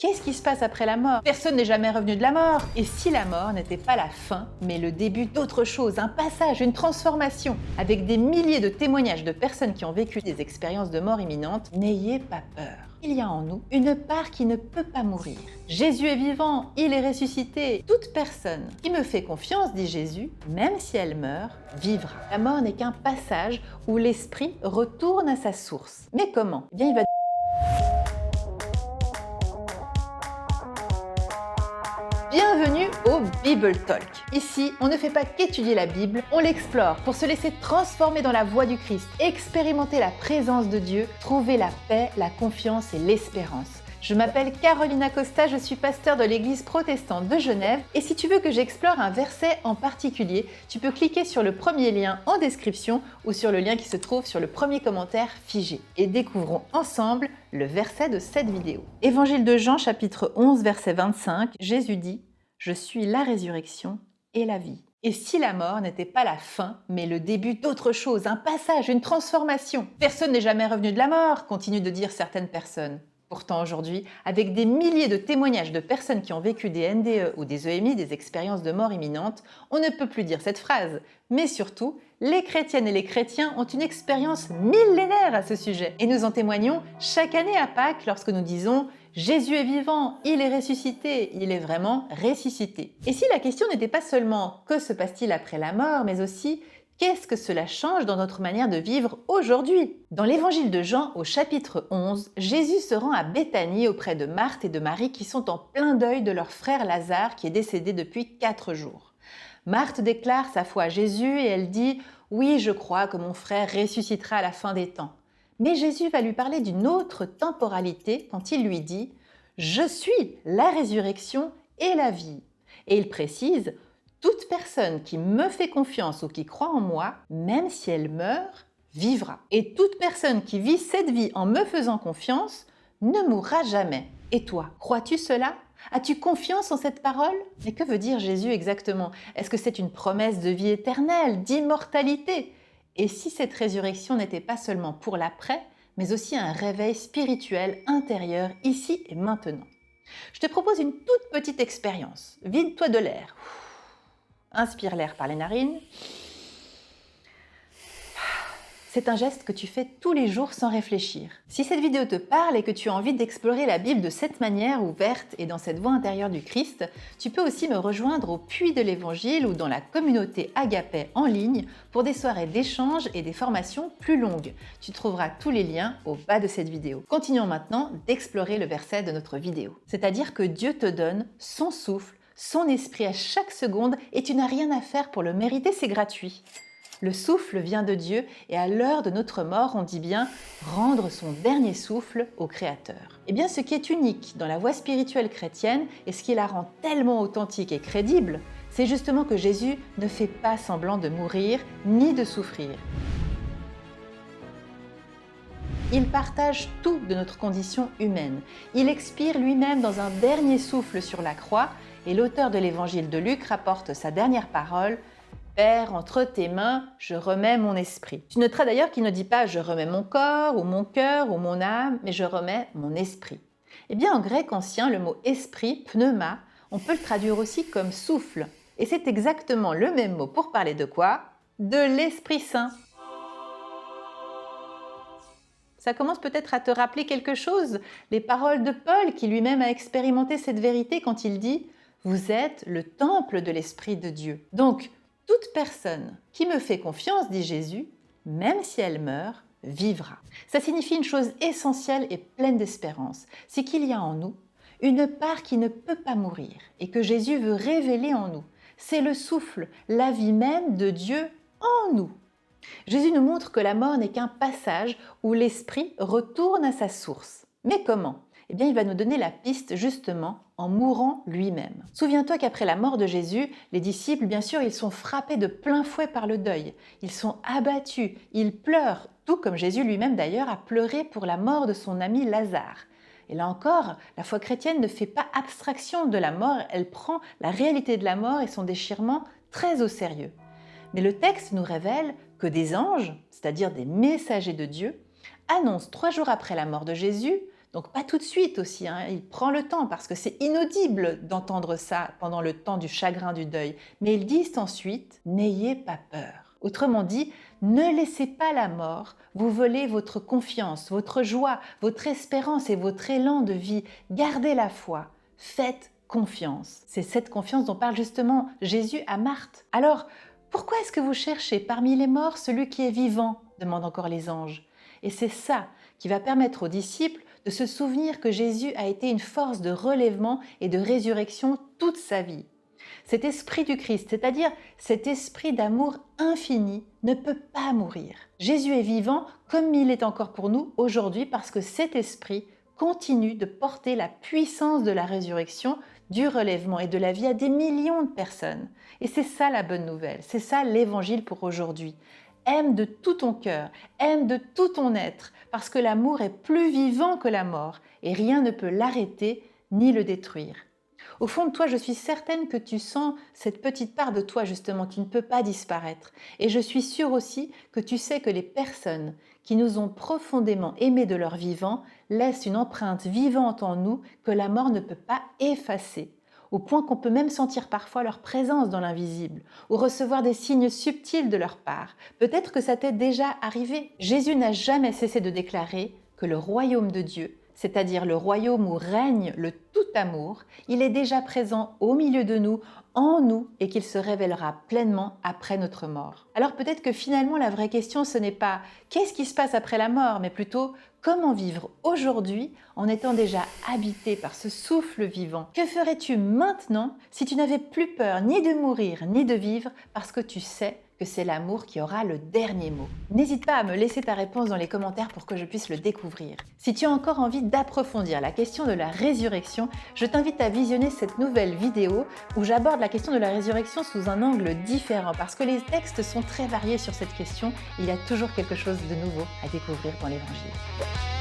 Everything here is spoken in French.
Qu'est-ce qui se passe après la mort? Personne n'est jamais revenu de la mort. Et si la mort n'était pas la fin, mais le début d'autre chose, un passage, une transformation, avec des milliers de témoignages de personnes qui ont vécu des expériences de mort imminente, n'ayez pas peur. Il y a en nous une part qui ne peut pas mourir. Jésus est vivant, il est ressuscité. Toute personne qui me fait confiance, dit Jésus, même si elle meurt, vivra. La mort n'est qu'un passage où l'esprit retourne à sa source. Mais comment? Eh bien, il va Bienvenue au Bible Talk. Ici, on ne fait pas qu'étudier la Bible, on l'explore pour se laisser transformer dans la voie du Christ, expérimenter la présence de Dieu, trouver la paix, la confiance et l'espérance. Je m'appelle Carolina Costa, je suis pasteur de l'église protestante de Genève et si tu veux que j'explore un verset en particulier, tu peux cliquer sur le premier lien en description ou sur le lien qui se trouve sur le premier commentaire figé. Et découvrons ensemble le verset de cette vidéo. Évangile de Jean, chapitre 11, verset 25, Jésus dit « Je suis la résurrection et la vie ». Et si la mort n'était pas la fin, mais le début d'autre chose, un passage, une transformation? Personne n'est jamais revenu de la mort, continuent de dire certaines personnes. Pourtant aujourd'hui, avec des milliers de témoignages de personnes qui ont vécu des NDE ou des EMI, des expériences de mort imminente, on ne peut plus dire cette phrase. Mais surtout, les chrétiennes et les chrétiens ont une expérience millénaire à ce sujet. Et nous en témoignons chaque année à Pâques lorsque nous disons « Jésus est vivant, il est ressuscité, il est vraiment ressuscité ». Et si la question n'était pas seulement « Que se passe-t-il après la mort ?», mais aussi « Qu'est-ce que cela change dans notre manière de vivre aujourd'hui? » Dans l'évangile de Jean au chapitre 11, Jésus se rend à Béthanie auprès de Marthe et de Marie qui sont en plein deuil de leur frère Lazare qui est décédé depuis 4 jours. Marthe déclare sa foi à Jésus et elle dit « Oui, je crois que mon frère ressuscitera à la fin des temps. » Mais Jésus va lui parler d'une autre temporalité quand il lui dit « Je suis la résurrection et la vie. » Et il précise « Toute personne qui me fait confiance ou qui croit en moi, même si elle meurt, vivra. Et toute personne qui vit cette vie en me faisant confiance ne mourra jamais. Et toi, crois-tu cela? As-tu confiance en cette parole? Mais que veut dire Jésus exactement? Est-ce que c'est une promesse de vie éternelle, d'immortalité? Et si cette résurrection n'était pas seulement pour l'après, mais aussi un réveil spirituel intérieur ici et maintenant? Je te propose une toute petite expérience. Vide-toi de l'air. Inspire l'air par les narines. C'est un geste que tu fais tous les jours sans réfléchir. Si cette vidéo te parle et que tu as envie d'explorer la Bible de cette manière ouverte et dans cette voie intérieure du Christ, tu peux aussi me rejoindre au Puits de l'Évangile ou dans la communauté Agapay en ligne pour des soirées d'échange et des formations plus longues. Tu trouveras tous les liens au bas de cette vidéo. Continuons maintenant d'explorer le verset de notre vidéo. C'est-à-dire que Dieu te donne son souffle, son esprit à chaque seconde et tu n'as rien à faire pour le mériter, c'est gratuit. Le souffle vient de Dieu et à l'heure de notre mort, on dit bien rendre son dernier souffle au Créateur. Eh bien, ce qui est unique dans la voie spirituelle chrétienne et ce qui la rend tellement authentique et crédible, c'est justement que Jésus ne fait pas semblant de mourir ni de souffrir. Il partage tout de notre condition humaine. Il expire lui-même dans un dernier souffle sur la croix et l'auteur de l'évangile de Luc rapporte sa dernière parole « Père, entre tes mains, je remets mon esprit ». Tu noteras d'ailleurs qu'il ne dit pas « je remets mon corps ou mon cœur ou mon âme », mais « je remets mon esprit ». Eh bien, en grec ancien, le mot « esprit », pneuma, on peut le traduire aussi comme « souffle ». Et c'est exactement le même mot pour parler de quoi? De l'Esprit Saint. Ça commence peut-être à te rappeler quelque chose, les paroles de Paul qui lui-même a expérimenté cette vérité quand il dit « Vous êtes le temple de l'Esprit de Dieu ». Donc, toute personne qui me fait confiance, dit Jésus, même si elle meurt, vivra. Ça signifie une chose essentielle et pleine d'espérance, c'est qu'il y a en nous une part qui ne peut pas mourir et que Jésus veut révéler en nous. C'est le souffle, la vie même de Dieu en nous. Jésus nous montre que la mort n'est qu'un passage où l'esprit retourne à sa source. Mais comment? Eh bien, il va nous donner la piste justement en mourant lui-même. Souviens-toi qu'après la mort de Jésus, les disciples, bien sûr, ils sont frappés de plein fouet par le deuil. Ils sont abattus, ils pleurent, tout comme Jésus lui-même d'ailleurs a pleuré pour la mort de son ami Lazare. Et là encore, la foi chrétienne ne fait pas abstraction de la mort, elle prend la réalité de la mort et son déchirement très au sérieux. Mais le texte nous révèle que des anges, c'est-à-dire des messagers de Dieu, annoncent 3 jours après la mort de Jésus Donc pas tout de suite aussi, hein. Il prend le temps parce que c'est inaudible d'entendre ça pendant le temps du chagrin du deuil. Mais ils disent ensuite, n'ayez pas peur. Autrement dit, ne laissez pas la mort vous voler votre confiance, votre joie, votre espérance et votre élan de vie. Gardez la foi, faites confiance. C'est cette confiance dont parle justement Jésus à Marthe. Alors, pourquoi est-ce que vous cherchez parmi les morts celui qui est vivant ? Demandent encore les anges. Et c'est ça qui va permettre aux disciples de se souvenir que Jésus a été une force de relèvement et de résurrection toute sa vie. Cet esprit du Christ, c'est-à-dire cet esprit d'amour infini, ne peut pas mourir. Jésus est vivant comme il est encore pour nous aujourd'hui parce que cet esprit continue de porter la puissance de la résurrection, du relèvement et de la vie à des millions de personnes. Et c'est ça la bonne nouvelle, c'est ça l'évangile pour aujourd'hui. Aime de tout ton cœur, aime de tout ton être, parce que l'amour est plus vivant que la mort et rien ne peut l'arrêter ni le détruire. Au fond de toi, je suis certaine que tu sens cette petite part de toi justement qui ne peut pas disparaître. Et je suis sûre aussi que tu sais que les personnes qui nous ont profondément aimés de leur vivant laissent une empreinte vivante en nous que la mort ne peut pas effacer. Au point qu'on peut même sentir parfois leur présence dans l'invisible ou recevoir des signes subtils de leur part. Peut-être que ça t'est déjà arrivé. Jésus n'a jamais cessé de déclarer que le royaume de Dieu, c'est-à-dire le royaume où règne le tout amour, il est déjà présent au milieu de nous, en nous, et qu'il se révélera pleinement après notre mort. Alors peut-être que finalement la vraie question ce n'est pas qu'est-ce qui se passe après la mort, mais plutôt comment vivre aujourd'hui en étant déjà habité par ce souffle vivant. Que ferais-tu maintenant si tu n'avais plus peur ni de mourir ni de vivre parce que tu sais que c'est l'amour qui aura le dernier mot. N'hésite pas à me laisser ta réponse dans les commentaires pour que je puisse le découvrir. Si tu as encore envie d'approfondir la question de la résurrection, je t'invite à visionner cette nouvelle vidéo où j'aborde la question de la résurrection sous un angle différent parce que les textes sont très variés sur cette question. Il y a toujours quelque chose de nouveau à découvrir dans l'Évangile.